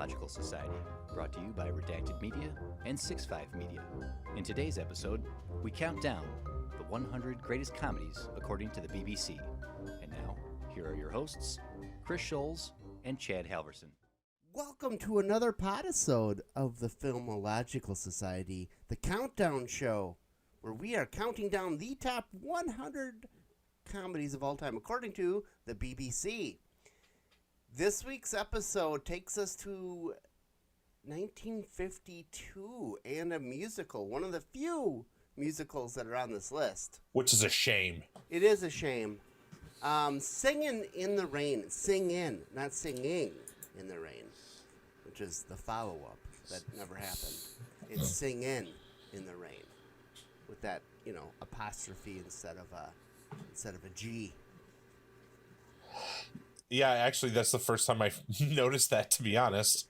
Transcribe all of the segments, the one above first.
Illogical Society, brought to you by Redacted Media and 6.5 Media. In today's episode, we count down the 100 greatest comedies according to the BBC. And now, here are your hosts, Kris Schulz and Chad Halvorsen. Welcome to another podisode of the Film Illogical Society, the countdown show, where we are counting down the top 100 comedies of all time, according to the BBC. This week's episode takes us to 1952 and a musical, one of the few musicals that are on this list. Which is a shame. It is a shame. Singin' in the Rain. Sing in, not singing in the rain, which is the follow-up that never happened. It's Sing in the Rain, with that, apostrophe instead of a G. Yeah, actually, that's the first time I've noticed that, to be honest.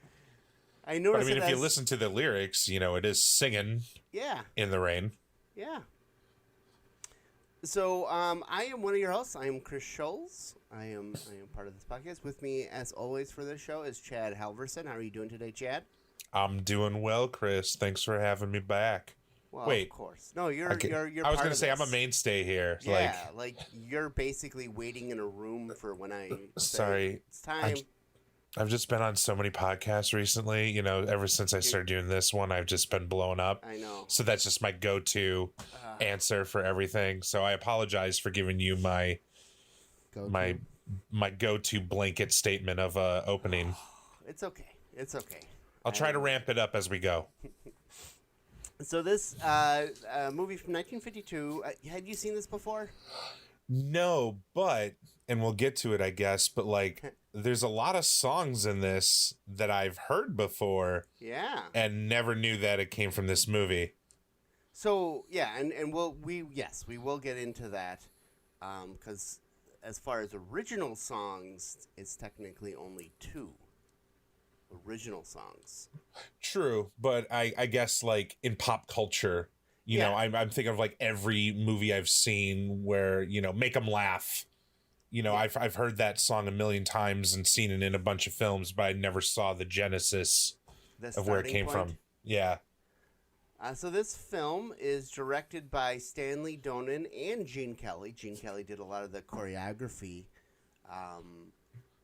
I noticed. But, if you listen to the lyrics, it is singing. Yeah. In the rain. Yeah. So, I am one of your hosts. I am Kris Schulz. I am part of this podcast. With me, as always, for this show is Chad Halvorsen. How are you doing today, Chad? I'm doing well, Kris. Thanks for having me back. Well, wait, of course. No, you're. I was going to say I'm a mainstay here. Yeah, like you're basically waiting in a room for when I. Sorry, it's time. I've just been on so many podcasts recently. Ever since I started doing this one, I've just been blowing up. I know. So that's just my go-to answer for everything. So I apologize for giving you my go-to blanket statement of opening. It's okay. It's okay. I'll try to ramp it up as we go. So this movie from 1952, had you seen this before? No, and we'll get to it, I guess, but there's a lot of songs in this that I've heard before. Yeah. And never knew that it came from this movie. So, yeah, and we will get into that, because as far as original songs, it's technically only 2 original songs. True, but I guess in pop culture, I'm thinking of every movie I've seen where make them laugh. I've heard that song a million times and seen it in a bunch of films, but I never saw the genesis of where it came from. Yeah. So this film is directed by Stanley Donen and Gene Kelly. Gene Kelly did a lot of the choreography.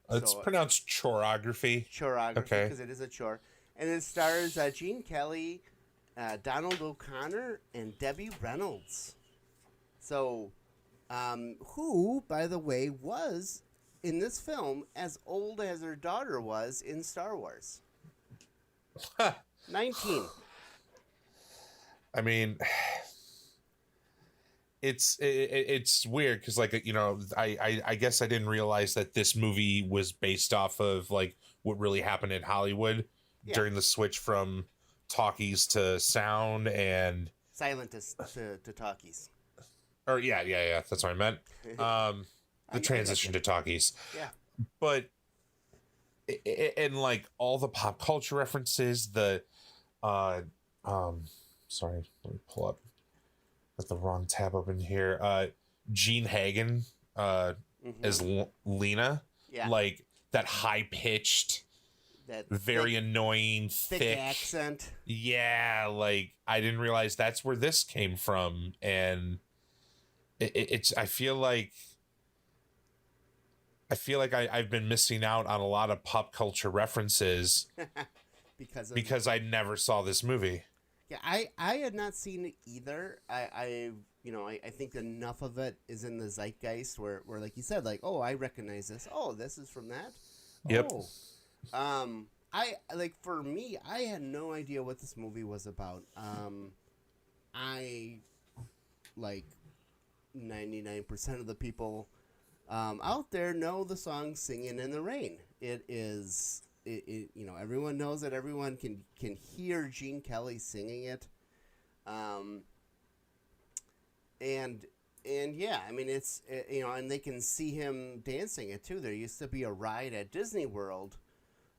It's pronounced choreography. Choreography, okay, because it is a chore. And it stars Gene Kelly, Donald O'Connor, and Debbie Reynolds. So, who, by the way, was in this film as old as her daughter was in Star Wars. 19. I mean, it's weird because I guess I didn't realize that this movie was based off of what really happened in Hollywood during the switch from talkies to sound and silent to talkies. Or yeah, that's what I meant. The transition to talkies. Yeah, but and all the pop culture references, sorry, let me pull up. Got the wrong tab open here. Jean Hagen as Lena. Yeah. That high-pitched, that very annoying, thick accent. Yeah, I didn't realize that's where this came from. And it's I feel like I've been missing out on a lot of pop culture references because I never saw this movie. Yeah, I had not seen it either. I think enough of it is in the zeitgeist where like you said, I recognize this. Oh, this is from that. Yep. Oh. For me, I had no idea what this movie was about. I 99% of the people out there know the song "Singin' in the Rain." It is. Everyone knows it. Everyone can hear Gene Kelly singing it, and yeah, I mean it's and they can see him dancing it too. There used to be a ride at Disney World,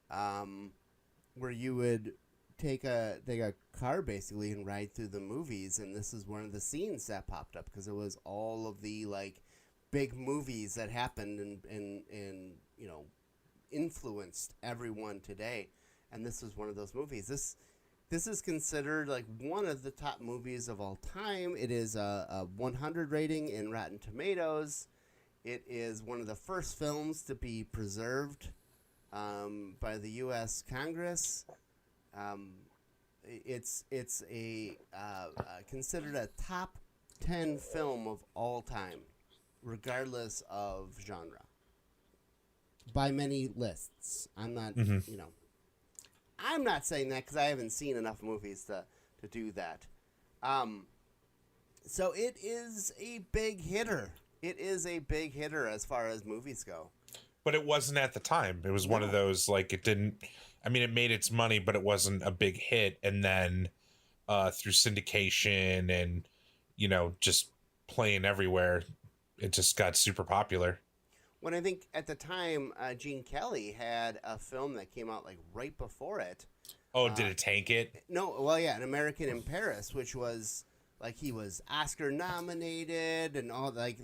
where you would take a car basically and ride through the movies, and this is one of the scenes that popped up because it was all of the big movies that happened and influenced everyone today. and this was one of those movies. This is considered like one of the top movies of all time. It is a 100 rating in Rotten Tomatoes. It is one of the first films to be preserved by the U.S. Congress. It's considered a top 10 film of all time, regardless of genre, by many lists. I'm not, I'm not saying that because I haven't seen enough movies to do that. So it is a big hitter. It is a big hitter as far as movies go. But it wasn't at the time. It was one of those, like, it didn't... I mean, it made its money, but it wasn't a big hit. And then through syndication and, just playing everywhere, it just got super popular. When I think at the time, Gene Kelly had a film that came out like right before it. Oh, did it tank it? No, well, yeah, An American in Paris, which was like he was Oscar nominated and all, like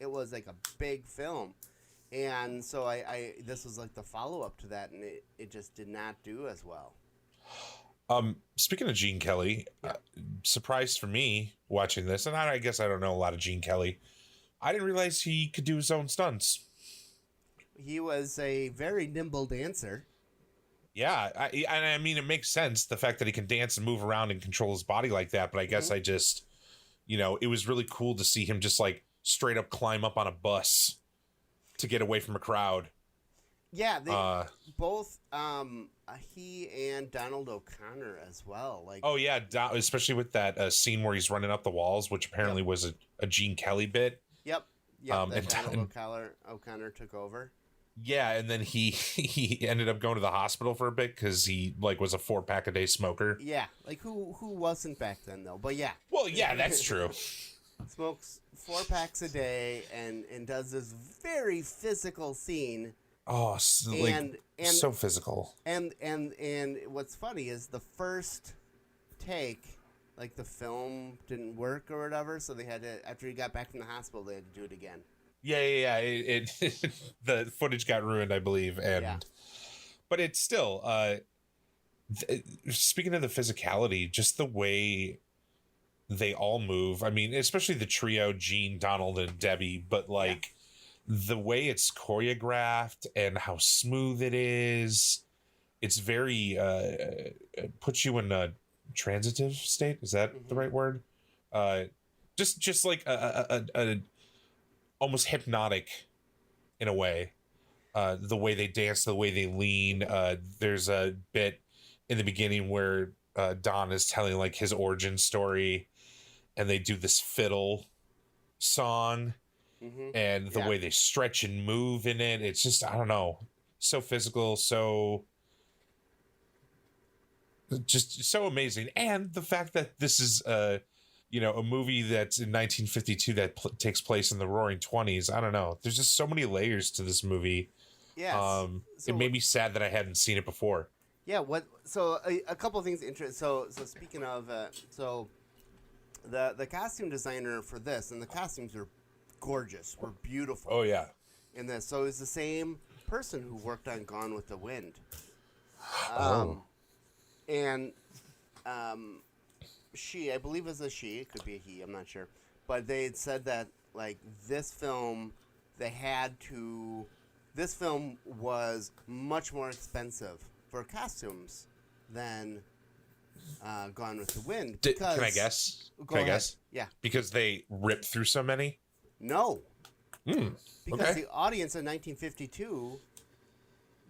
it was like a big film. And so I this was like the follow-up to that, and it just did not do as well. Speaking of Gene Kelly, surprise for me watching this, and I guess I don't know a lot of Gene Kelly. I didn't realize he could do his own stunts. He was a very nimble dancer. Yeah, I mean, it makes sense, the fact that he can dance and move around and control his body like that, but I guess I just, it was really cool to see him just like straight up climb up on a bus to get away from a crowd. Yeah, they both he and Donald O'Connor as well. Like, oh yeah, especially with that scene where he's running up the walls, which apparently was a Gene Kelly bit. Yep. And Donald O'Connor took over. Yeah, and then he ended up going to the hospital for a bit because he was a 4-pack a day smoker. Yeah, like who wasn't back then though? But yeah. Well, yeah, that's true. Smokes 4 packs a day and does this very physical scene. Oh, and so physical. And what's funny is the first take, like the film didn't work or whatever, so they had to, after he got back from the hospital, they had to do it again. Yeah. It the footage got ruined, I believe, but it's still. Speaking of the physicality, just the way they all move. I mean, especially the trio, Gene, Donald, and Debbie, but the way it's choreographed and how smooth it is, it's very puts you in a transitive state. Is that the right word? Just like a almost hypnotic in a way. The way they dance, the way they lean. There's a bit in the beginning where Don is telling like his origin story, and they do this fiddle song, and the way they stretch and move in it, it's just, I don't know, so physical, so just so amazing. And the fact that this is a movie that's in 1952 that takes place in the Roaring 20s. I don't know. There's just so many layers to this movie. Yes. It made me sad that I hadn't seen it before. Yeah. So a couple of things interesting. So speaking of, the costume designer for this, and the costumes are gorgeous, were beautiful. Oh yeah. In this, so it's the same person who worked on Gone with the Wind. And she, I believe, is a she. It could be a he. I'm not sure. But they had said that like this film, this film was much more expensive for costumes than Gone with the Wind. Can I guess? Can I guess? Yeah. Because they ripped through so many? No. Because okay. the audience in 1952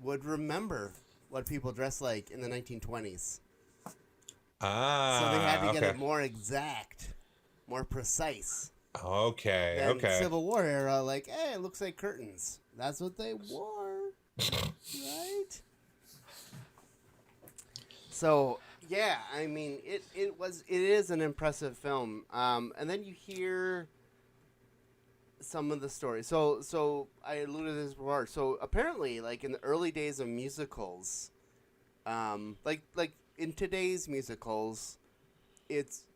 would remember what people dressed like in the 1920s. So they had to get it more exact, more precise. Okay. Than Civil War era, like, hey, it looks like curtains. That's what they wore. Right? So, yeah, I mean, it is an impressive film. And then you hear some of the stories. So I alluded to this before. So apparently, like in the early days of musicals, like in today's musicals, it's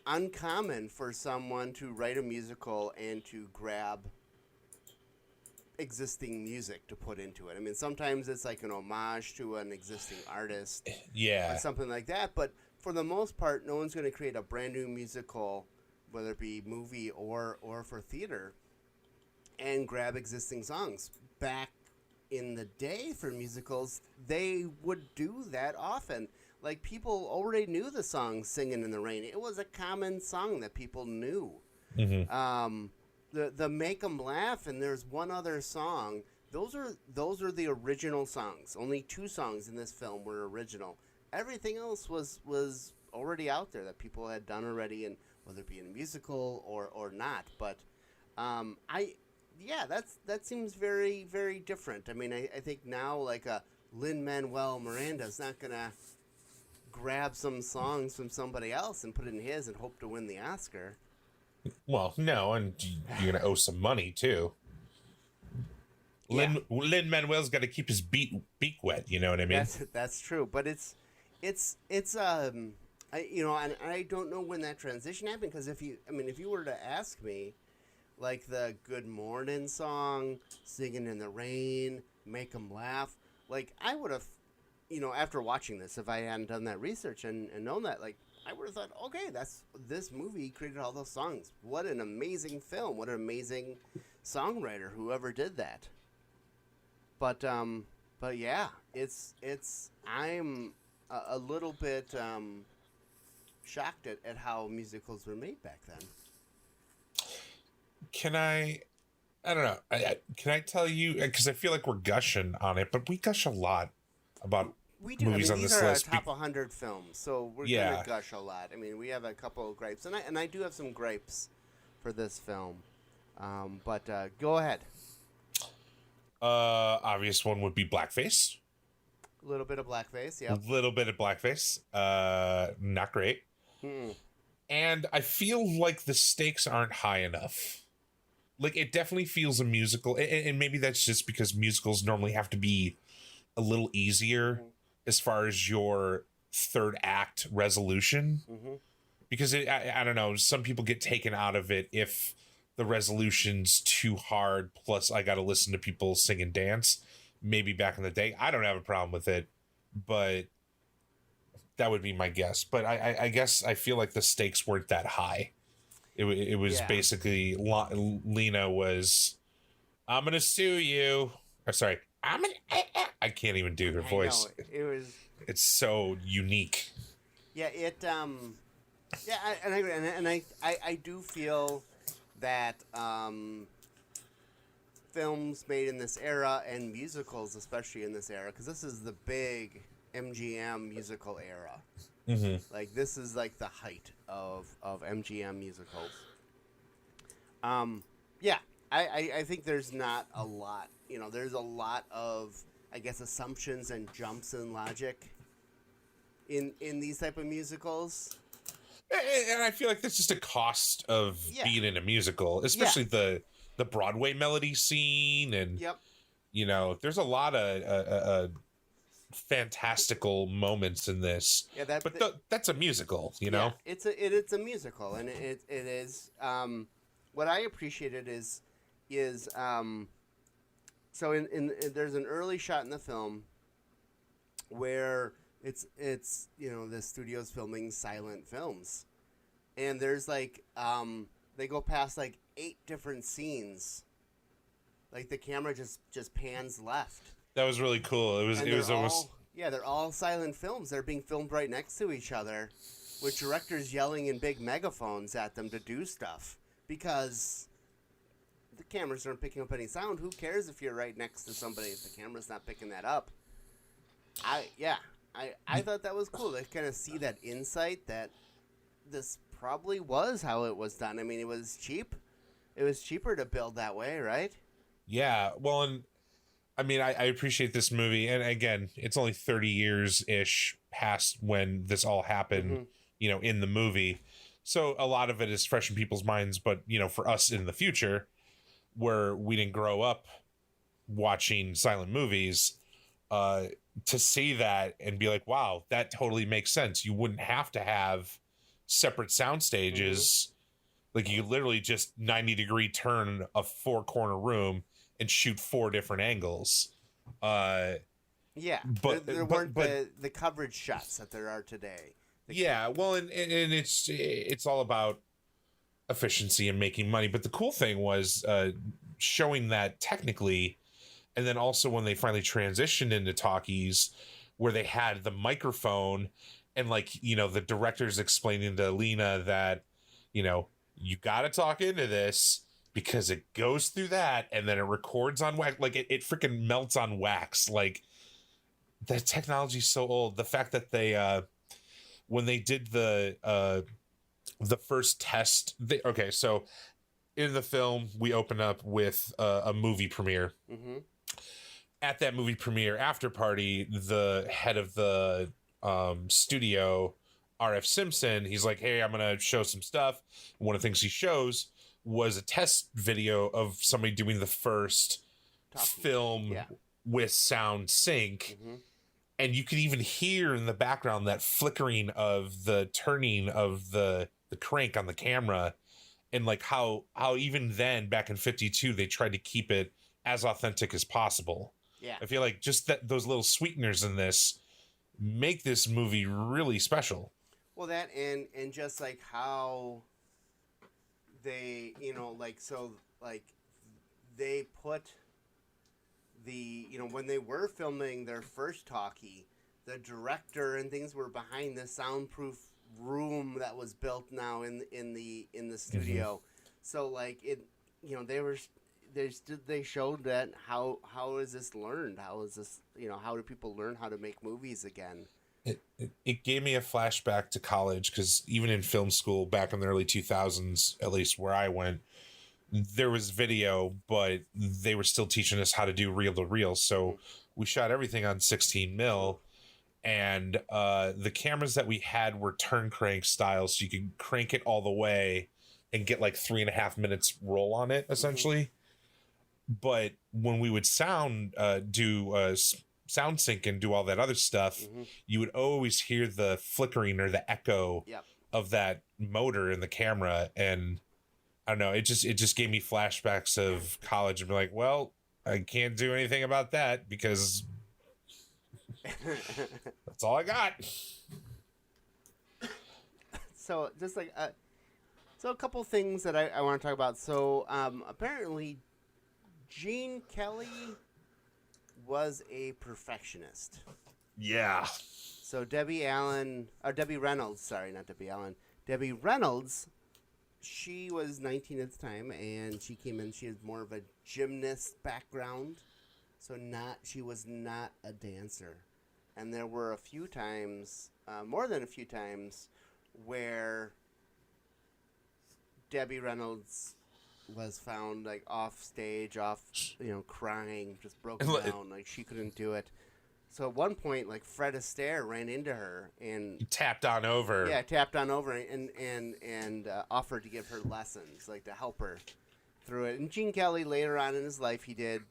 uncommon for someone to write a musical and to grab existing music to put into it. I mean, sometimes it's like an homage to an existing artist Yeah. or something like that, but for the most part, no one's going to create a brand new musical, whether it be movie or for theater, and grab existing songs. Back in the day for musicals, they would do that often. Like, people already knew the song Singin' in the Rain. It was a common song that people knew. Mm-hmm. The Make 'Em Laugh, and there's one other song. Those are the original songs. Only 2 songs in this film were original. Everything else was already out there that people had done already, and whether it be in a musical or not. But that seems very, very different. I mean, I think now, like, a Lin-Manuel Miranda's not gonna grab some songs from somebody else and put it in his and hope to win the Oscar. Well, no, and you're gonna owe some money too. Yeah. Lin-Manuel's got to keep his beak wet. You know what I mean? That's true, but it's and I don't know when that transition happened, because if you were to ask me, like, the Good Morning song, Singin' in the Rain, Make 'Em Laugh, like, I would have, after watching this, if I hadn't done that research and known that, like, I would have thought, okay, this movie created all those songs. What an amazing film! What an amazing songwriter, whoever did that. But yeah, I'm a little bit shocked at how musicals were made back then. I don't know. Can I tell you, because I feel like we're gushing on it, but we gush a lot about We do. movies on these this are list. our top 100 films, so we're gonna gush a lot. I mean, we have a couple of gripes, and I do have some gripes for this film. But go ahead. Obvious one would be blackface. A little bit of blackface, yeah. A little bit of blackface. Not great. And I feel like the stakes aren't high enough. Like, it definitely feels a musical, and maybe that's just because musicals normally have to be a little easier as far as your third act resolution. Because I don't know, some people get taken out of it if the resolution's too hard, plus I gotta listen to people sing and dance. Maybe back in the day, I don't have a problem with it, but that would be my guess. But I guess I feel like the stakes weren't that high. It was basically Lena was, I'm gonna sue you. Or sorry, I can't even do her voice. It was. It's so unique. Yeah, I agree, and I do feel that films made in this era, and musicals especially in this era, because this is the big MGM musical era. Like, this is like the height of MGM musicals. I think there's not a lot. There's a lot of, I guess, assumptions and jumps in logic in these type of musicals. And I feel like that's just a cost of being in a musical, especially the Broadway melody scene, and there's a lot of fantastical moments in this. Yeah, that's a musical, Yeah, it's a musical, and it is. What I appreciated is so in there's an early shot in the film where it's the studio's filming silent films, and there's like they go past like 8 different scenes, like the camera just pans left. That was really cool. It was almost they're all silent films. They're being filmed right next to each other, with directors yelling in big megaphones at them to do stuff, because the cameras aren't picking up any sound. Who cares if you're right next to somebody if the camera's not picking that up? I thought that was cool to kind of see that insight that this probably was how it was done. I mean, it was cheap. It was cheaper to build that way, right? Yeah. Well, and I mean, I appreciate this movie. And again, it's only 30 years-ish past when this all happened, in the movie. So a lot of it is fresh in people's minds. But, for us in the future, where we didn't grow up watching silent movies, to see that and be like, wow, that totally makes sense. You wouldn't have to have separate sound stages. Like, you literally just 90-degree turn a 4-corner room and shoot 4 different angles. Yeah, but there weren't the coverage shots that there are today. Well, and it's all about efficiency and making money. But the cool thing was showing that technically, and then also when they finally transitioned into talkies, where they had the microphone, and like, you know, the director's explaining to Lena that, you know, you got to talk into this because it goes through that and then it records on wax. Like it freaking melts on wax. Like, the technology's so old. The fact that they when they did the first test, so in the film we open up with a movie premiere. Mm-hmm. At that movie premiere after party, the head of the studio, RF Simpson, he's like, hey, I'm gonna show some stuff. One of the things he shows was a test video of somebody doing the first film with sound sync. Mm-hmm. And you could even hear in the background that flickering of the turning of the crank on the camera, and like how even then back in 52 they tried to keep it as authentic as possible. Yeah, I feel like just that those little sweeteners in this make this movie really special. Well, that and just like how they, you know, like, so like they put the, you know, when they were filming their first talkie, the director and things were behind the soundproof room that was built now in the studio. Mm-hmm. So like it, you know, they showed that how is this learned? How is this, you know, how do people learn how to make movies again? It gave me a flashback to college, because even in film school back in the early 2000s, at least where I went, there was video, but they were still teaching us how to do reel to reel. So we shot everything on 16 mil, and the cameras that we had were turn crank style, so you could crank it all the way and get like 3.5 minutes roll on it, essentially. Mm-hmm. But when we would do sound sync and do all that other stuff, mm-hmm. you would always hear the flickering or the echo of that motor in the camera. And I don't know, it just gave me flashbacks of college, and be like, well, I can't do anything about that because that's all I got. So just like so a couple things that I want to talk about. So apparently Gene Kelly was a perfectionist. Yeah. So Debbie Reynolds, she was 19 at the time, and she came in, she had more of a gymnast background. So she was not a dancer. And there were a few times, more than a few times, where Debbie Reynolds was found like off stage, crying, just broken down, like she couldn't do it. So at one point, like Fred Astaire ran into her and tapped on over. Yeah, tapped on over and offered to give her lessons, like to help her through it. And Gene Kelly later on in his life, he was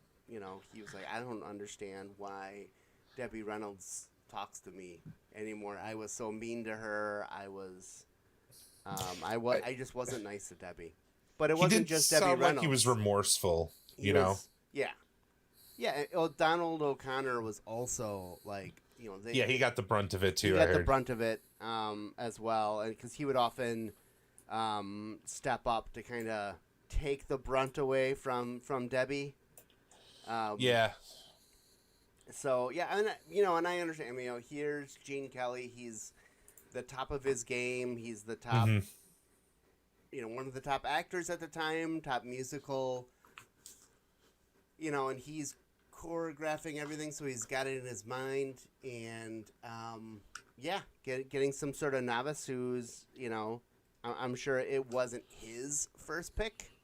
like, I don't understand why Debbie Reynolds talks to me anymore. I was so mean to her. I just wasn't nice to Debbie. But it wasn't just Debbie Reynolds. Like he was remorseful, you know? Yeah. Yeah, Donald O'Connor was also like, he got the brunt of it too. He got the brunt of it as well, and because he would often step up to kind of take the brunt away from Debbie. Yeah. So and I understand. I mean, here's Gene Kelly. He's the top of his game. He's the top. Mm-hmm. One of the top actors at the time, top musical. And he's choreographing everything, so he's got it in his mind, and getting some sort of novice who's, I'm sure it wasn't his first pick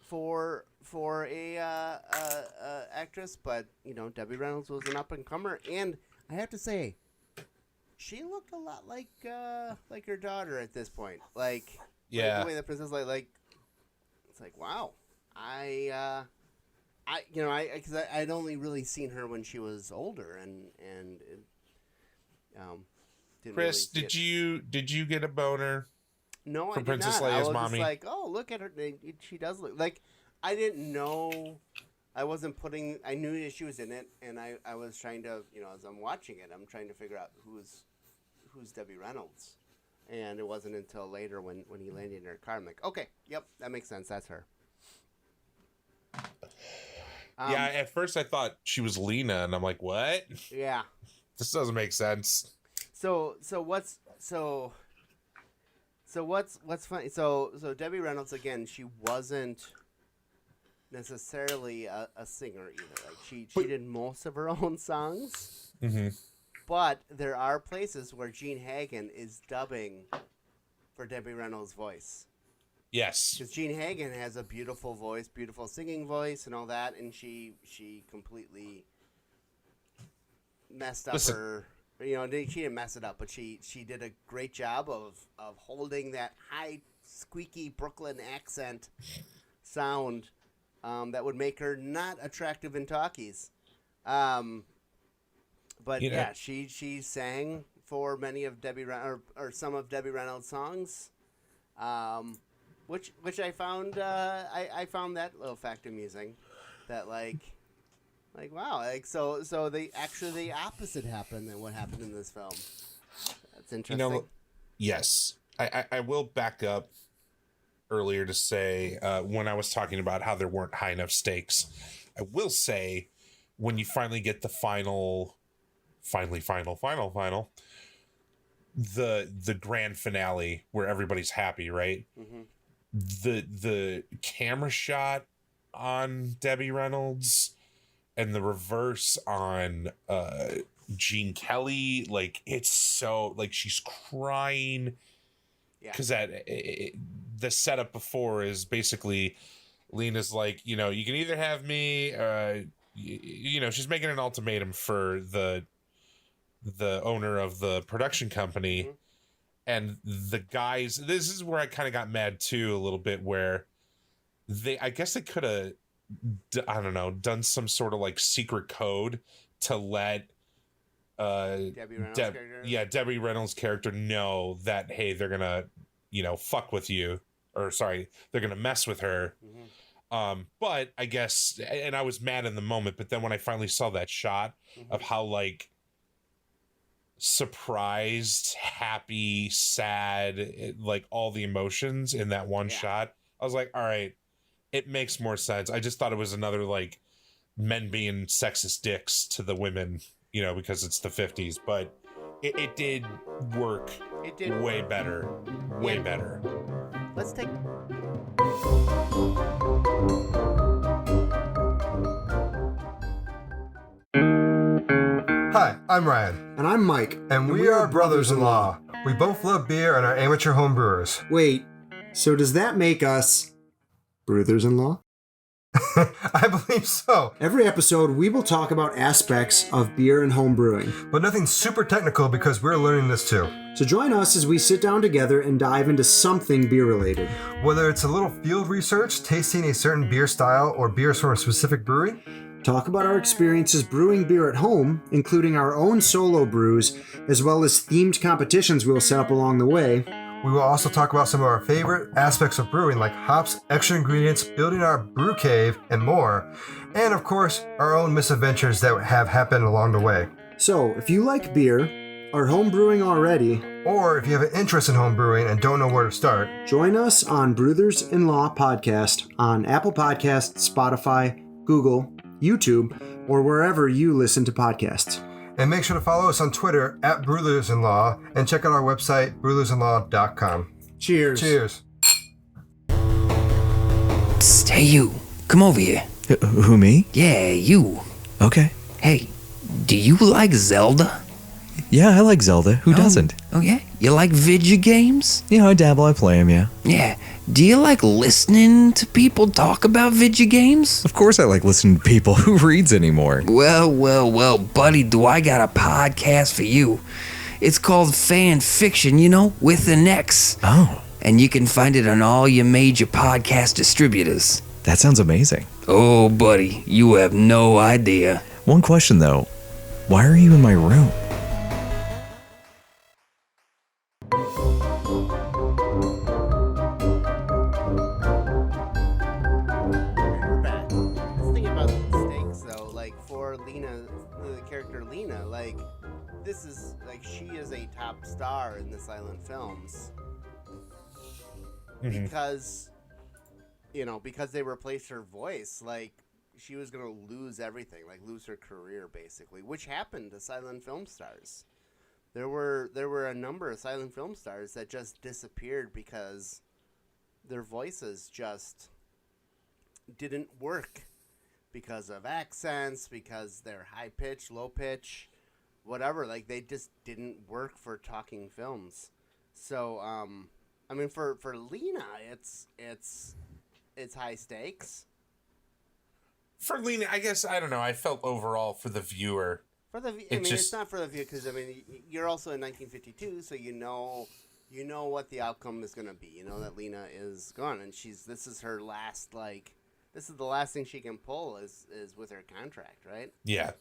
for a actress, but Debbie Reynolds was an up and comer, and I have to say, she looked a lot like her daughter at this point, like. Yeah, the way the princess like it's like, wow, because I'd only really seen her when she was older, and didn't Chris, really did you get a boner? No, from I did Princess not. Leia's I was mommy? just like, oh, look at her, she does look like. I didn't know I wasn't putting. I knew that she was in it, and I was trying to, as I'm watching it, I'm trying to figure out who's Debbie Reynolds, and it wasn't until later when he landed in her car. I'm like, okay, yep, that makes sense. That's her. Yeah, at first I thought she was Lena, and I'm like, what? Yeah. This doesn't make sense. So what's funny? So Debbie Reynolds, again, she wasn't necessarily a singer either. Like she did most of her own songs. Mm-hmm. But there are places where Gene Hagen is dubbing for Debbie Reynolds' voice. Yes. Because Gene Hagen has a beautiful voice, beautiful singing voice and all that, and she completely messed up her... she didn't mess it up, but she did a great job of holding that high, squeaky Brooklyn accent sound that would make her not attractive in talkies. But yeah, she sang for many of Debbie or some of Debbie Reynolds' songs, which I found I found that little fact amusing, that like wow, like so the opposite happened than what happened in this film. That's interesting. Yes, I will back up earlier to say when I was talking about how there weren't high enough stakes, I will say when you finally get the final, the grand finale where everybody's happy, right? Mm-hmm. The camera shot on Debbie Reynolds and the reverse on Gene Kelly, like it's so like she's crying because the setup before is basically Lena's like, you can either have me, she's making an ultimatum for the owner of the production company. Mm-hmm. And the guys, this is where I kind of got mad too a little bit, where I guess they could have, I don't know, done some sort of like secret code to let Debbie Reynolds' character know that, hey, they're gonna, fuck with you, or sorry, they're gonna mess with her. Mm-hmm. But I guess, and I was mad in the moment, but then when I finally saw that shot mm-hmm. of how like surprised, happy, sad, like all the emotions in that one shot, I was like, all right, it makes more sense. I just thought it was another like men being sexist dicks to the women, because it's the 50s, but it did work. It did way better. Way better. Let's take Hi, I'm Ryan. And I'm Mike. And we are brothers-in-law. We both love beer and are amateur home brewers. Wait, so does that make us brothers-in-law? I believe so. Every episode, we will talk about aspects of beer and home brewing. But nothing super technical because we're learning this too. So join us as we sit down together and dive into something beer-related. Whether it's a little field research, tasting a certain beer style, or beers from a specific brewery, talk about our experiences brewing beer at home, including our own solo brews, as well as themed competitions we'll set up along the way. We will also talk about some of our favorite aspects of brewing, like hops, extra ingredients, building our brew cave, and more. And of course, our own misadventures that have happened along the way. So, if you like beer, are home brewing already, or if you have an interest in home brewing and don't know where to start, join us on Brothers-in-Law Podcast on Apple Podcasts, Spotify, Google, YouTube, or wherever you listen to podcasts. And make sure to follow us on Twitter at Brothers-in-Law and check out our website, brothersinlaw.com. Cheers. Cheers. Psst, hey you, come over here. Who, me? Yeah, you. Okay. Hey, do you like Zelda? Yeah, I like Zelda. Who doesn't? Oh yeah? You like video games? Yeah, I dabble, I play them, yeah. Yeah. Do you like listening to people talk about video games? Of course I like listening to people. Who reads anymore? Well, buddy, do I got a podcast for you. It's called Fan Fiction, with an X. Oh. And you can find it on all your major podcast distributors. That sounds amazing. Oh, buddy, you have no idea. One question, though. Why are you in my room? for Lena, the character Lena, like this is like she is a top star in the silent films because because they replaced her voice. Like she was gonna lose everything, like lose her career basically, which happened to silent film stars. There were a number of silent film stars that just disappeared because their voices just didn't work because of accents, because they're high pitch, low pitch, whatever. Like they just didn't work for talking films. So I mean for Lena, it's high stakes. For Lena, I guess I don't know. I felt overall for the viewer. It's not for the viewer because I mean you're also in 1952, so you know what the outcome is going to be. You know that Lena is gone, and this is her last this is the last thing she can pull is with her contract, right? Yeah.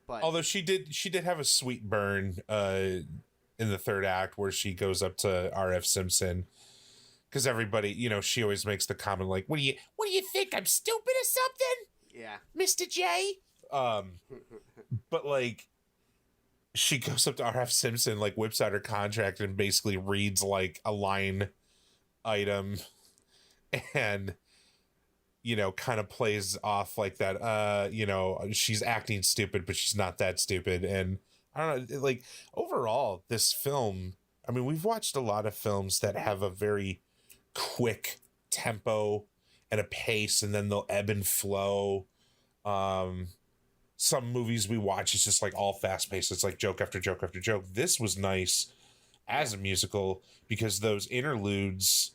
But although she did have a sweet burn in the third act where she goes up to R.F. Simpson. Because everybody, she always makes the comment like, "What do you think? I'm stupid or something?" Yeah, Mr. J. But like, she goes up to R.F. Simpson, like whips out her contract and basically reads like a line item, and kind of plays off like that. She's acting stupid, but she's not that stupid. And I don't know, like overall, this film. I mean, we've watched a lot of films that have a very quick tempo and a pace, and then they'll ebb and flow. Some movies we watch, it's just like all fast paced. It's like joke after joke after joke. This was nice as a musical because those interludes,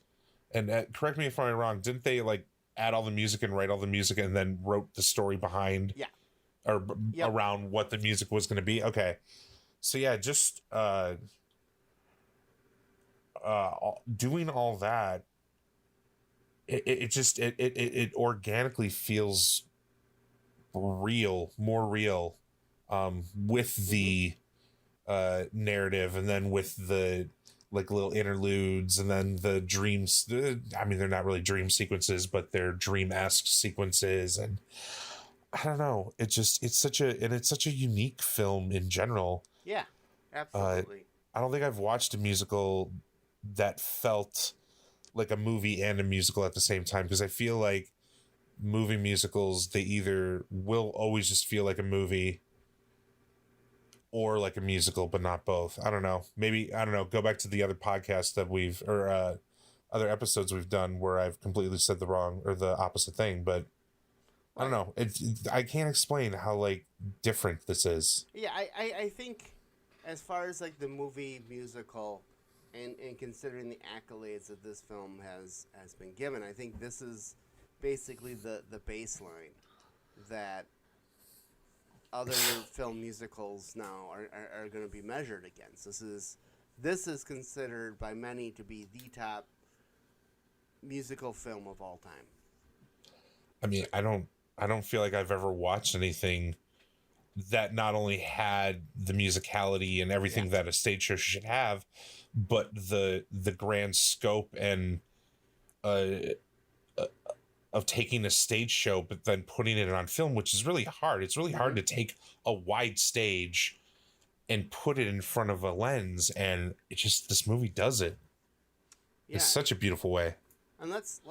and correct me if I'm wrong, didn't they like add all the music and write all the music and then wrote the story behind? Yeah. Or around what the music was going to be? Okay. So yeah, just doing all that, it organically feels more real with the narrative, and then with the like little interludes, and then the dreams. I mean, they're not really dream sequences, but they're dream-esque sequences, and I don't know. It's such a unique film in general. Yeah, absolutely. I don't think I've watched a musical that felt like a movie and a musical at the same time, because I feel like movie musicals, they either will always just feel like a movie or like a musical, but not both. I don't know. Maybe, I don't know. Go back to the other podcasts that other episodes we've done where I've completely said the wrong or the opposite thing, but I don't know. I can't explain how like different this is. Yeah, I think as far as like the movie musical and considering the accolades that this film has been given, I think this is basically the baseline that other film musicals now are going to be measured against. This is considered by many to be the top musical film of all time. I mean, I don't feel like I've ever watched anything that not only had the musicality and everything that a stage show should have, but the grand scope and of taking a stage show but then putting it on film, which is really hard. It's really hard to take a wide stage and put it in front of a lens, and it just, this movie does it. Yeah. It's such a beautiful way. And let's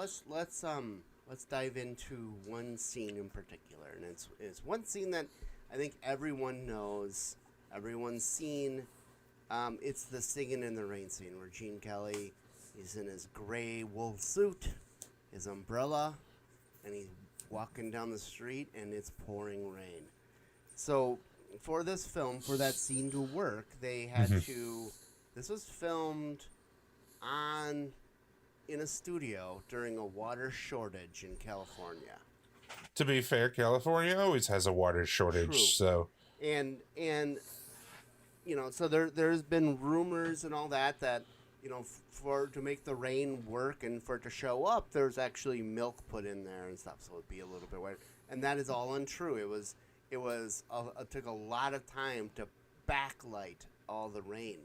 dive into one scene in particular, and it's one scene that I think everyone knows, everyone's seen. It's the Singin' in the Rain scene where Gene Kelly is in his gray wool suit, his umbrella, and he's walking down the street and it's pouring rain. So for this film, for that scene to work, they had to, this was filmed in a studio during a water shortage in California. To be fair, California always has a water shortage. True. So and so there's been rumors and all that to make the rain work and for it to show up, there's actually milk put in there and stuff, so it'd be a little bit weird. And that is all untrue. It took a lot of time to backlight all the rain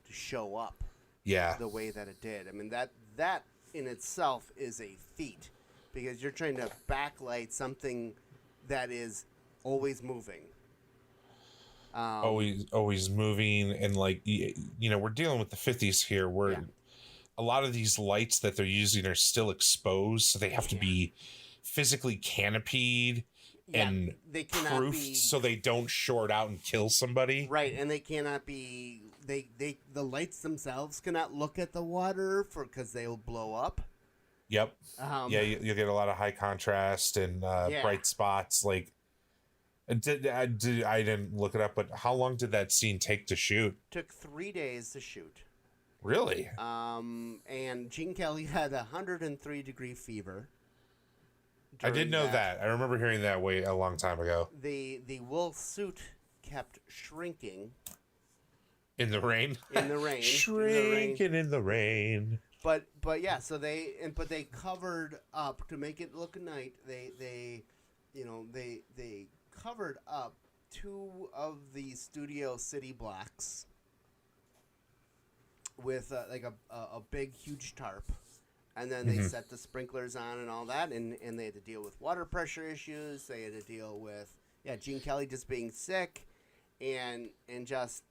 to show up. Yeah. The way that it did. I mean, that in itself is a feat, because you're trying to backlight something that is always moving. Always moving, and like we're dealing with the 50s here, where a lot of these lights that they're using are still exposed, so they have to be physically canopied and they cannot proofed so they don't short out and kill somebody. Right, and they cannot be. The lights themselves cannot look at the water because they'll blow up. Yep. You'll get a lot of high contrast and bright spots. Like, I didn't look it up, but how long did that scene take to shoot? Took 3 days to shoot. Really? And Gene Kelly had 103-degree fever. I did know that. I remember hearing that a long time ago. The wool suit kept shrinking. In the rain? In the rain. Shrinking in the rain. But yeah, so they covered up to make it look nice. They covered up 2 of the Studio City blocks with like a big huge tarp, and then they set the sprinklers on and all that, and they had to deal with water pressure issues. They had to deal with Gene Kelly just being sick, and just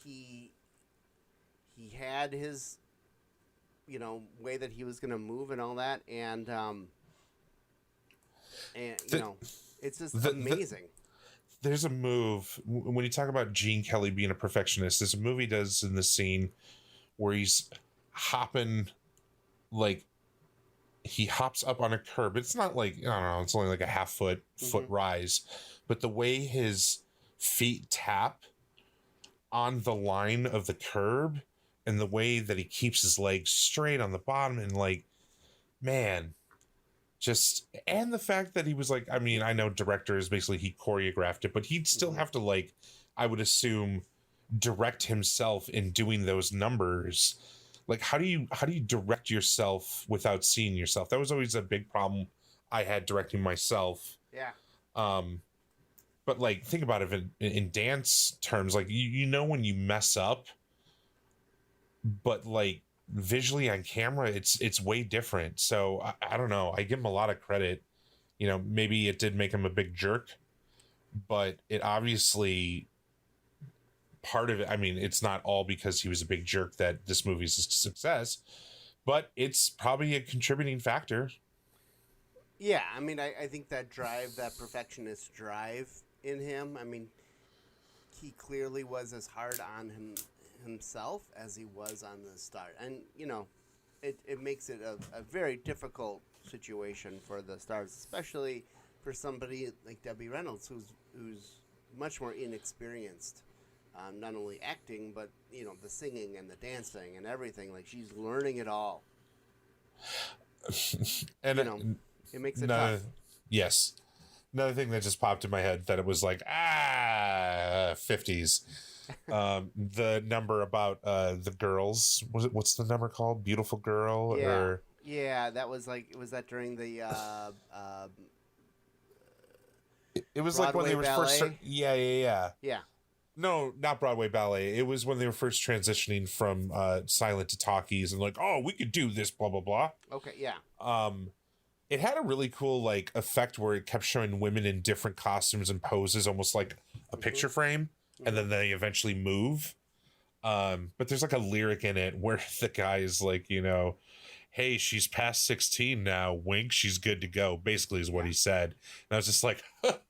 he had his way that he was going to move and all that, and it's just amazing. There's a move when you talk about Gene Kelly being a perfectionist. There's a movie does in the scene where he's hopping, like he hops up on a curb. It's not like, I don't know, it's only like a half foot rise, but the way his feet tap on the line of the curb and the way that he keeps his legs straight on the bottom, and like, man, and the fact that he was like, I mean, I know director is basically, he choreographed it, but he'd still have to, like, I would assume, direct himself in doing those numbers. Like, how do you direct yourself without seeing yourself? That was always a big problem I had directing myself. Yeah. But like, think about it in dance terms, like when you mess up, but like visually on camera, it's way different. So I don't know. I give him a lot of credit. Maybe it did make him a big jerk, but it obviously, part of it, I mean, it's not all because he was a big jerk that this movie's a success, but it's probably a contributing factor. Yeah, I mean, I think that perfectionist drive in him, I mean, he clearly was as hard on himself as he was on the start. And, it makes it a very difficult situation for the stars, especially for somebody like Debbie Reynolds, who's much more inexperienced, not only acting, but, the singing and the dancing and everything. Like, she's learning it all. And it makes it tough. Yes. Another thing that just popped in my head, that it was like, 50s. The number about the girls, what's the number called? Beautiful Girl? Yeah, that was like, was that during the it was Broadway like when they were ballet? first yeah. Yeah. No, not Broadway ballet. It was when they were first transitioning from silent to talkies, and like, oh, we could do this, blah blah blah. Okay, yeah. It had a really cool like effect where it kept showing women in different costumes and poses, almost like a picture frame, and then they eventually move. But there's like a lyric in it where the guy is like, hey, she's past 16 now, wink, she's good to go, basically is what he said. And I was just like,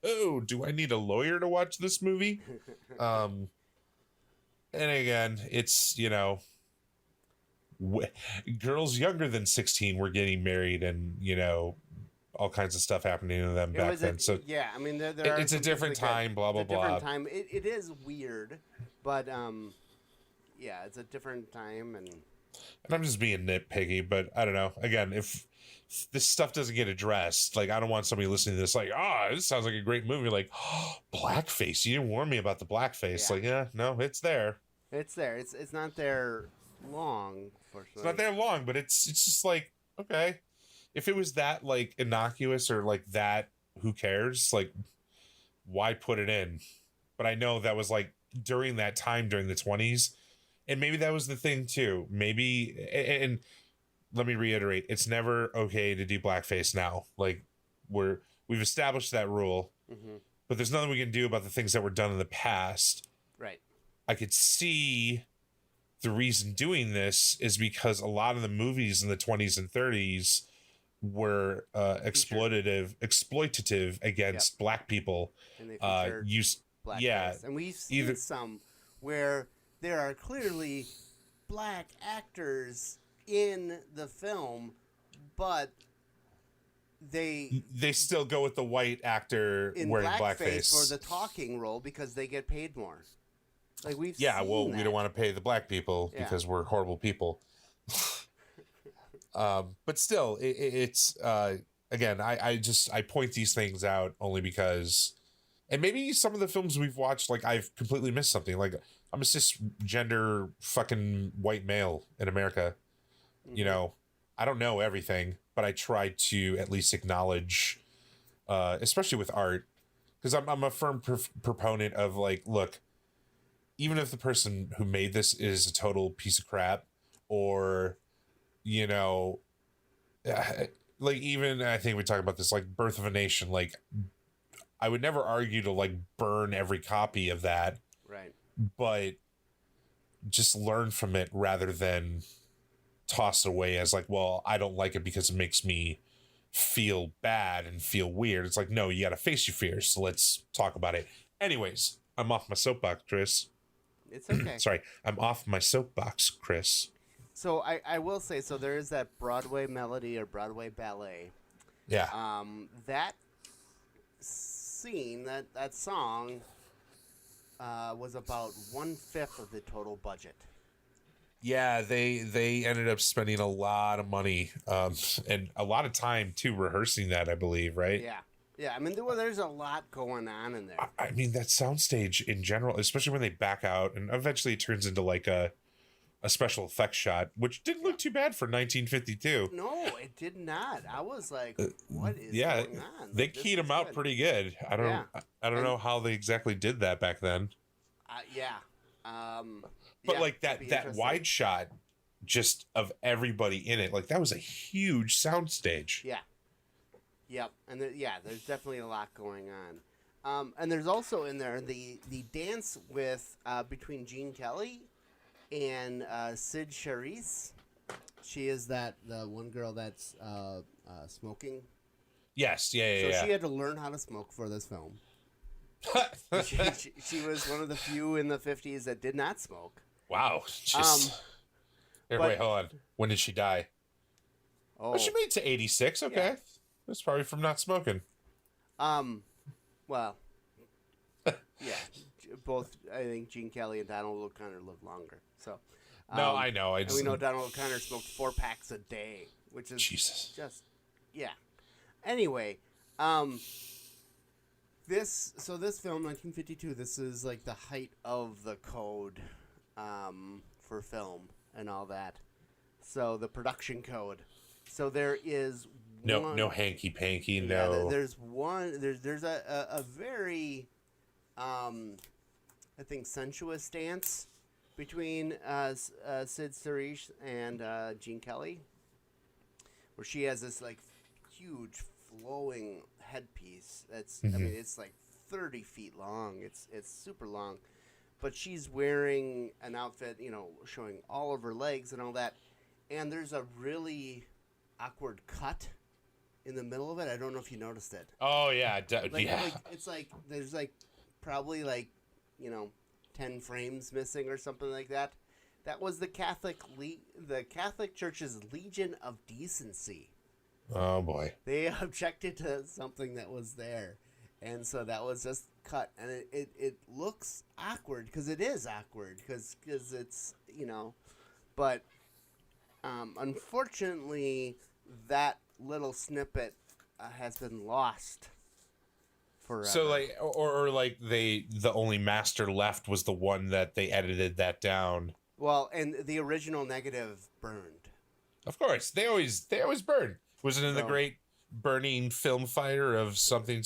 oh, do I need a lawyer to watch this movie? And again, it's, girls younger than 16 were getting married, and all kinds of stuff happening to them back then. So yeah, I mean, it's a different time, blah blah blah. Different time. It is weird, but yeah, it's a different time, and I'm just being nitpicky, but I don't know. Again, if this stuff doesn't get addressed, like, I don't want somebody listening to this like, this sounds like a great movie. Like, blackface. You didn't warn me about the blackface. Yeah. Like, no, it's there. It's there. It's not there long. It's not there long, but it's just like, okay, if it was that like innocuous or like that, who cares? Like, why put it in? But I know that was like during that time, during the 20s, and maybe that was the thing too. Maybe, and let me reiterate, it's never okay to do blackface now. Like, we're we've established that rule, but there's nothing we can do about the things that were done in the past. Right. I could see the reason doing this is because a lot of the movies in the 20s and 30s were exploitative against black people. And they featured black guys. And we've seen some where there are clearly black actors in the film, but they still go with the white actor wearing blackface for the talking role because they get paid more. Like we don't want to pay the black people because we're horrible people. But still, it's again, I point these things out only because, and maybe some of the films we've watched, like I've completely missed something. Like I'm a cisgender fucking white male in America. You know, I don't know everything, but I try to at least acknowledge, especially with art, because I'm a firm proponent of like, look, even if the person who made this is a total piece of crap, or, you know, like even I think we talk about this, like Birth of a Nation, like I would never argue to like burn every copy of that, right? But just learn from it rather than toss it away as like, well, I don't like it because it makes me feel bad and feel weird. It's like, no, you got to face your fears. So let's talk about it. Anyways, I'm off my soapbox, Chris. It's okay. Sorry, I'm off my soapbox, Chris. So I will say, so there is that Broadway melody or Broadway ballet. Yeah. That scene, that song, was about 1/5 of the total budget. Yeah, they ended up spending a lot of money and a lot of time too rehearsing that, I believe, right? Yeah. I mean, there's a lot going on in there. I mean, that soundstage in general, especially when they back out, and eventually it turns into like a special effects shot, which didn't look too bad for 1952. No, it did not. I was like, what is going on? They keyed them out pretty good. I don't know how they exactly did that back then. But like that wide shot just of everybody in it, like that was a huge soundstage. Yeah. Yep. And there's definitely a lot going on. And there's also in there the dance with between Gene Kelly and Sid Charisse. She is the one girl that's smoking. Yes, yeah. So she had to learn how to smoke for this film. she was one of the few in the 50s that did not smoke. Wow. Wait, hold on. When did she die? Oh, she made it to 86. Okay. Yeah. That's probably from not smoking. Well, yeah. Both, I think Gene Kelly and Donald O'Connor lived longer. So. No, I know. We know Donald O'Connor smoked 4 packs a day, which is Jesus. Just, yeah. Anyway, this film, 1952, this is like the height of the code for film and all that. So the production code. So there is no hanky panky. Yeah, no. There's a very I think sensuous dance between Sid Charisse and Gene Kelly, where she has this like huge flowing headpiece that's I mean it's like 30 feet long. It's super long, but she's wearing an outfit, you know, showing all of her legs and all that, and there's a really awkward cut in the middle of it. I don't know if you noticed it. Oh yeah, like it's like there's like probably like, you know, 10 frames missing or something like that. That was the Catholic Church's Legion of Decency. Oh boy. They objected to something that was there, and so that was just cut. And it looks awkward because it is awkward because it's, you know, but unfortunately that little snippet has been lost forever. So like, or like the only master left was the one that they edited that down. Well, and the original negative burned. Of course, they always burn. Was it in the great burning film fire of something?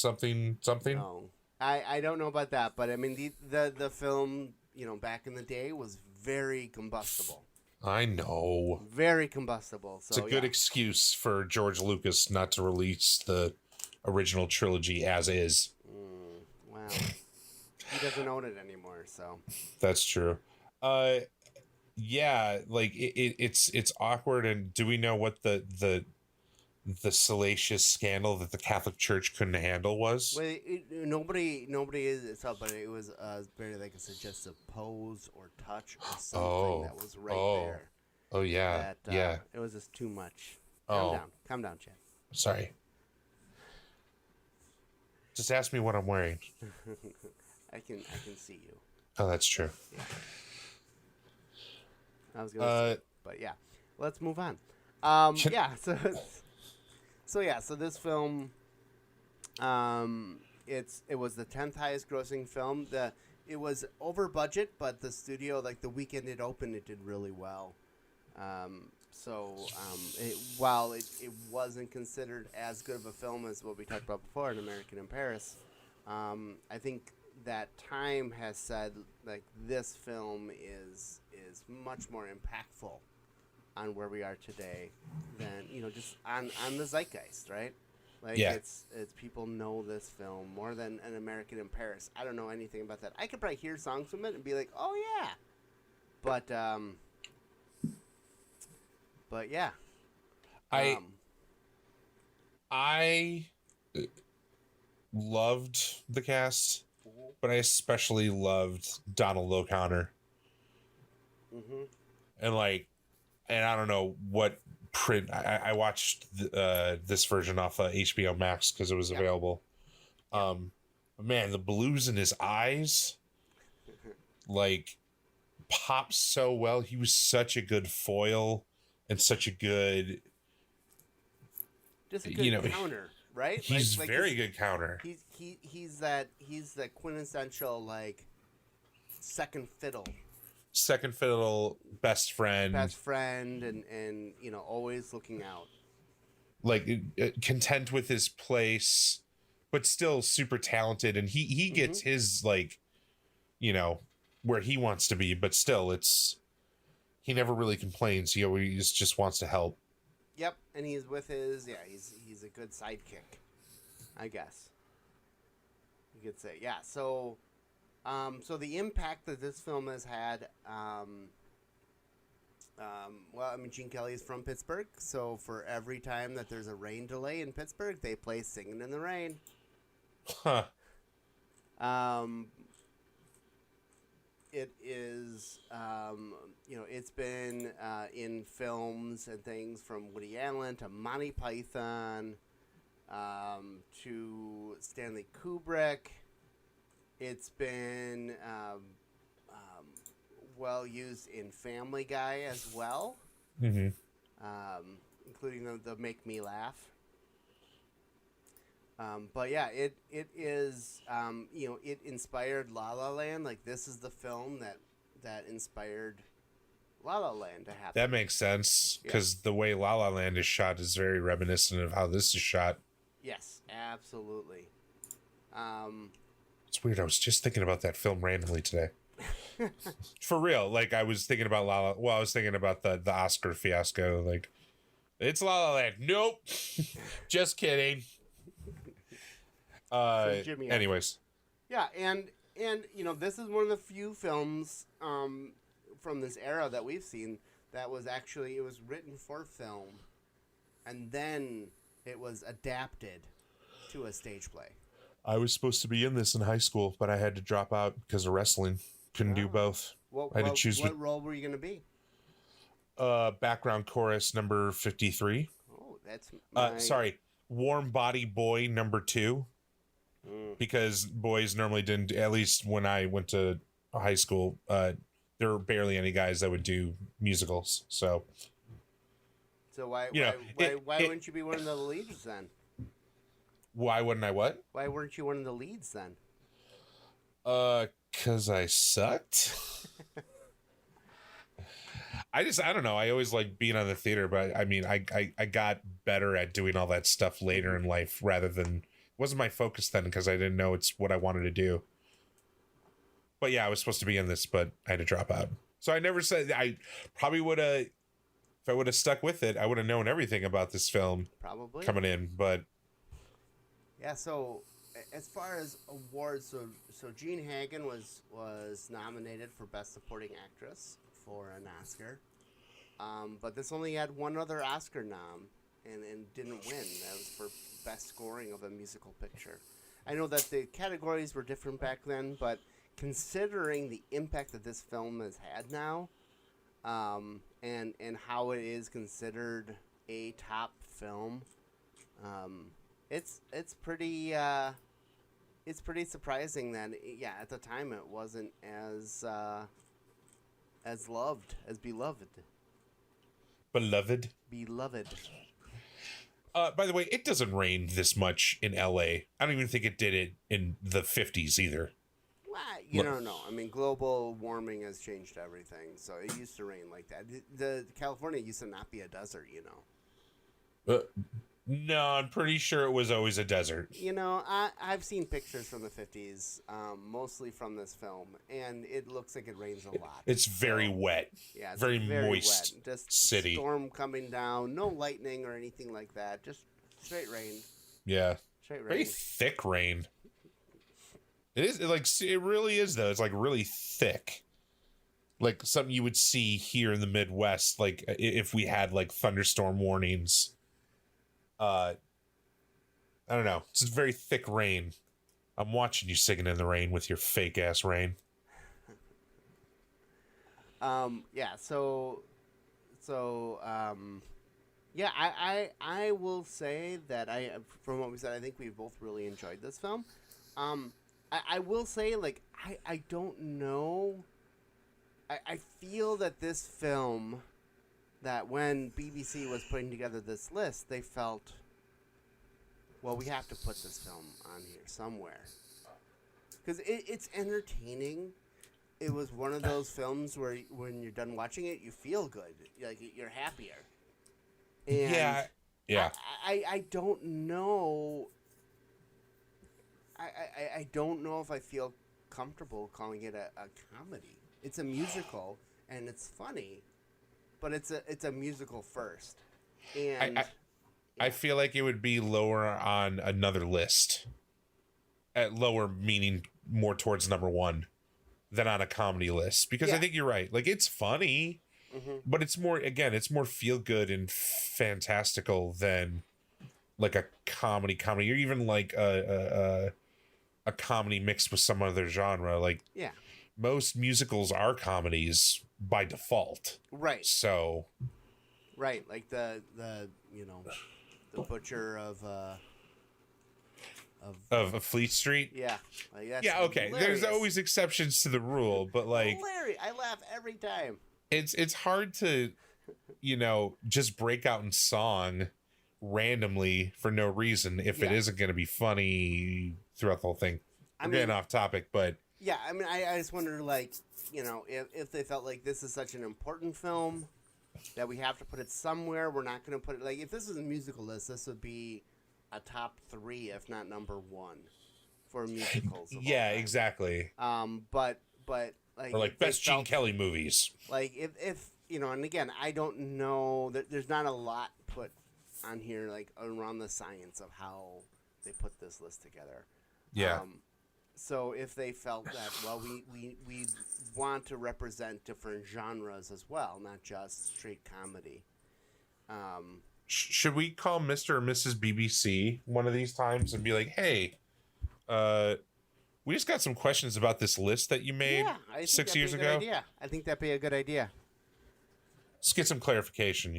No, I don't know about that, but I mean the film, you know, back in the day was very combustible. I know. Very combustible. So it's a good excuse for George Lucas not to release the original trilogy as is. Wow. He doesn't own it anymore, so. That's true. Yeah, like it's awkward. And do we know what the salacious scandal that the Catholic Church couldn't handle was? Well, nobody is up, but it was very like a suggestive pose or touch or something that was right there. Oh yeah, That, yeah. It was just too much. Oh. Calm down, Chad. Sorry. Just ask me what I'm wearing. I can see you. Oh, that's true. Yeah. I was gonna say, but yeah, let's move on. Yeah, so this film, it was the 10th highest grossing film. It was over budget, but the studio, like the weekend it opened, it did really well. While it wasn't considered as good of a film as what we talked about before, An American in Paris, I think that time has said like this film is much more impactful on where we are today than just on the zeitgeist, right? Like it's people know this film more than An American in Paris. I don't know anything about that. I could probably hear songs from it and be like, oh yeah, but yeah, I loved the cast, but I especially loved Donald O'Connor. And I don't know what print. I watched this version off HBO Max because it was available. Man, the blues in his eyes, like, pops so well. He was such a good foil and such a good, just a good counter, right? He's very good counter. He's the quintessential like second fiddle, best friend, and always looking out, like content with his place, but still super talented. And he gets his like, where he wants to be, but still he never really complains. He always just wants to help. Yep, and he's with his he's a good sidekick, I guess you could say. Yeah, so the impact that this film has had, Gene Kelly is from Pittsburgh, so for every time that there's a rain delay in Pittsburgh, they play Singin' in the Rain. Huh. It is, it's been in films and things from Woody Allen to Monty Python to Stanley Kubrick. It's been well used in Family Guy as well, including the Make Me Laugh. But yeah, it is, it inspired La La Land. Like, this is the film that inspired La La Land to happen. That makes sense, because the way La La Land is shot is very reminiscent of how this is shot. Yes, absolutely. It's weird. I was just thinking about that film randomly today. For real. Like, I was thinking about I was thinking about the Oscar fiasco. Like, it's La La Land. Nope. Just kidding. Anyways. Yeah, and this is one of the few films from this era that we've seen that was actually, it was written for film, and then it was adapted to a stage play. I was supposed to be in this in high school, but I had to drop out because of wrestling. Couldn't do both. I had to choose. What role were you going to be? Background chorus number 53. Oh, that's sorry, warm body boy number 2. Because boys normally didn't, at least when I went to high school, there were barely any guys that would do musicals. So why wouldn't you be one of the leads then? Why wouldn't I what? Why weren't you one of the leads then? 'Cause I sucked. I don't know. I always like being on the theater, but I mean, I got better at doing all that stuff later in life rather than, it wasn't my focus then because I didn't know it's what I wanted to do. But yeah, I was supposed to be in this, but I had to drop out. So I never said, I probably would have, if I would have stuck with it, I would have known everything about this film probably coming in, but Yeah. So as far as awards, so Jean Hagen was nominated for Best Supporting Actress for an Oscar, but this only had one other Oscar nom, and didn't win. That was for Best Scoring of a Musical Picture. I know that the categories were different back then, but considering the impact that this film has had now, and how it is considered a top film, it's pretty surprising that at the time it wasn't as loved, as beloved. Beloved. By the way, it doesn't rain this much in LA. I don't even think it did it in the 50s either. Well, you don't know. I mean, global warming has changed everything. So it used to rain like that. The California used to not be a desert, you know. No, I'm pretty sure it was always a desert. You know, I've seen pictures from the 50s, mostly from this film, and it looks like it rains a lot. It's very wet. Yeah, it's very moist wet. Just city. Storm coming down, no lightning or anything like that. Just straight rain. Yeah. Straight rain. Very thick rain. It is it really is though. It's like really thick. Like something you would see here in the Midwest, like if we had like thunderstorm warnings. I don't know. It's very thick rain. I'm watching you singing in the rain with your fake ass rain. I will say that from what we said, I think we both really enjoyed this film. I will say, like, I don't know. I feel that this film, that when BBC was putting together this list, they felt, well, we have to put this film on here somewhere. Because it's entertaining. It was one of those films where when you're done watching it, you feel good. Like, you're happier. And yeah. I don't know. I don't know if I feel comfortable calling it a comedy. It's a musical, and it's funny, but it's a musical first. And I feel like it would be lower on another list. At lower meaning more towards number one than on a comedy list. Because I think you're right. Like, it's funny, but it's more feel good and fantastical than like a comedy, or even like a comedy mixed with some other genre. Like, most musicals are comedies by default. Right. So. Right. Like the Butcher of Fleet Street. Yeah. Like, that's okay. hilarious. There's always exceptions to the rule, but like, hilarious. I laugh every time. It's hard to, just break out in song randomly for no reason if it isn't going to be funny throughout the whole thing. We're getting off topic, but yeah, I mean, I just wonder, like, if they felt like this is such an important film that we have to put it somewhere. We're not going to put it, like, if this was a musical list, this would be a top 3, if not number 1 for musicals. Yeah, exactly. But like, or like best Gene Kelly movies. Like, if and again, I don't know. There's not a lot put on here, like, around the science of how they put this list together. Yeah. So if they felt that, well, we want to represent different genres as well, not just straight comedy. Should we call Mr. or Mrs. BBC one of these times and be like, hey, we just got some questions about this list that you made 6 years ago? Yeah, I think that'd be a good idea. Let's get some clarification,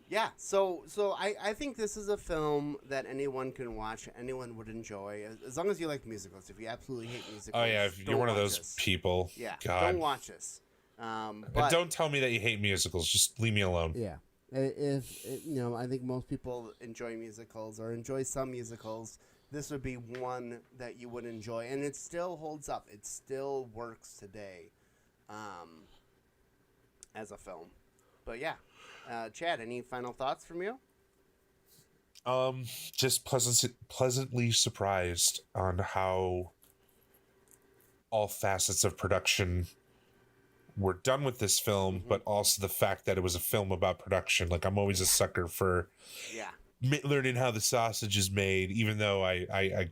Yeah, so I think this is a film that anyone can watch, anyone would enjoy, as long as you like musicals. If you absolutely hate musicals, oh yeah, if you're one of those people, God, don't watch this. But don't tell me that you hate musicals. Just leave me alone. Yeah, if I think most people enjoy musicals or enjoy some musicals. This would be one that you would enjoy, and it still holds up. It still works today, as a film. But yeah. Chad, any final thoughts from you? Just pleasantly surprised on how all facets of production we're done with this film, but also the fact that it was a film about production. Like, I'm always a sucker for learning how the sausage is made, even though I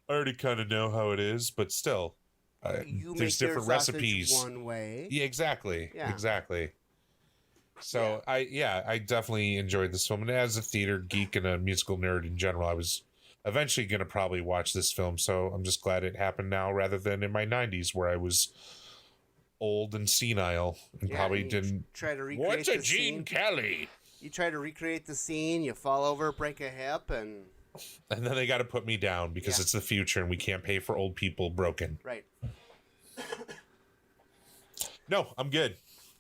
already kind of know how it is, but still, there's different recipes. One way. Yeah, exactly. Yeah. Exactly. So I definitely enjoyed this film, and as a theater geek and a musical nerd in general, I was eventually going to probably watch this film. So I'm just glad it happened now rather than in my 90s where I was old and senile and probably didn't try to recreate What's a the Gene scene. Kelly? You try to recreate the scene, you fall over, break a hip, and then they got to put me down because it's the future and we can't pay for old people broken. Right. No, I'm good.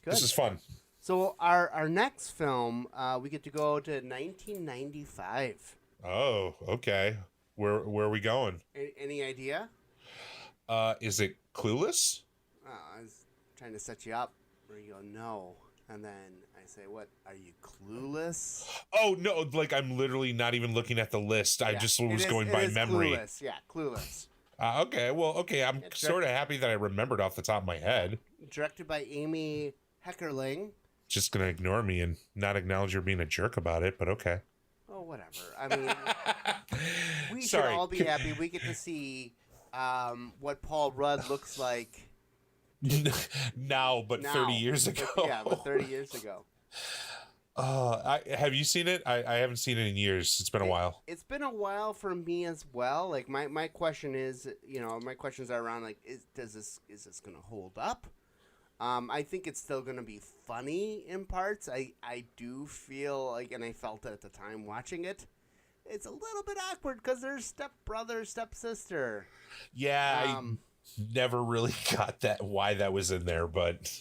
This is fun. So our next film, we get to go to 1995. Oh, okay. Where are we going? Any idea? Is it Clueless? I was trying to set you up where you go, no. And then I say, what, are you clueless? Oh, no, like I'm literally not even looking at the list. I just was going by memory. Clueless. Yeah, Clueless. Okay, well, okay. I'm sort of happy that I remembered off the top of my head. Directed by Amy Heckerling. Just going to ignore me and not acknowledge you're being a jerk about it, but okay. Oh, whatever. I mean, we should all be happy. We get to see what Paul Rudd looks like now, but 30 years ago. But 30 years ago. Have you seen it? I haven't seen it in years. It's been a while. It's been a while for me as well. Like my question is, my questions are around like, is this gonna hold up? I think it's still gonna be funny in parts. I do feel like, and I felt it at the time watching it, it's a little bit awkward because there's stepbrother, stepsister. Yeah, I never really got why that was in there, but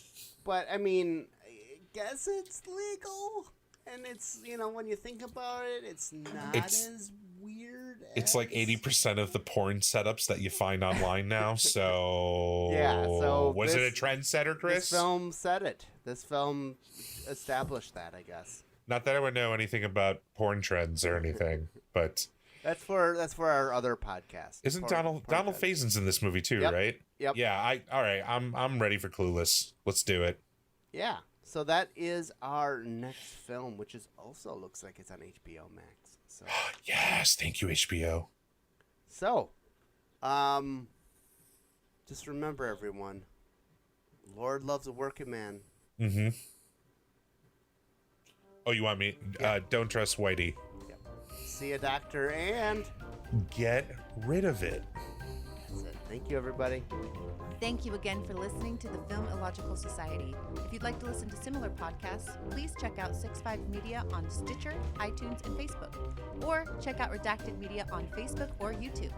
I mean, I guess it's legal, and it's, when you think about it, it's not as weird. It's like 80% of the porn setups that you find online now. So so was it a trendsetter, Chris? This film said it. This film established that, I guess. Not that I would know anything about porn trends or anything, but that's for our other podcast. Isn't Donald Faison's in this movie too, right? Yep. Yeah, all right. I'm ready for Clueless. Let's do it. Yeah. So that is our next film, which is also looks like it's on HBO Max. So yes, thank you, HBO. So, just remember, everyone, Lord loves a working man. Mm-hmm. Oh, you want me? Don't trust Whitey. Yep. See a doctor and get rid of it. That's it. Thank you, everybody. Thank you again for listening to the Film Illogical Society. If you'd like to listen to similar podcasts, please check out 65 Media on Stitcher, iTunes, and Facebook. Or check out Redacted Media on Facebook or YouTube.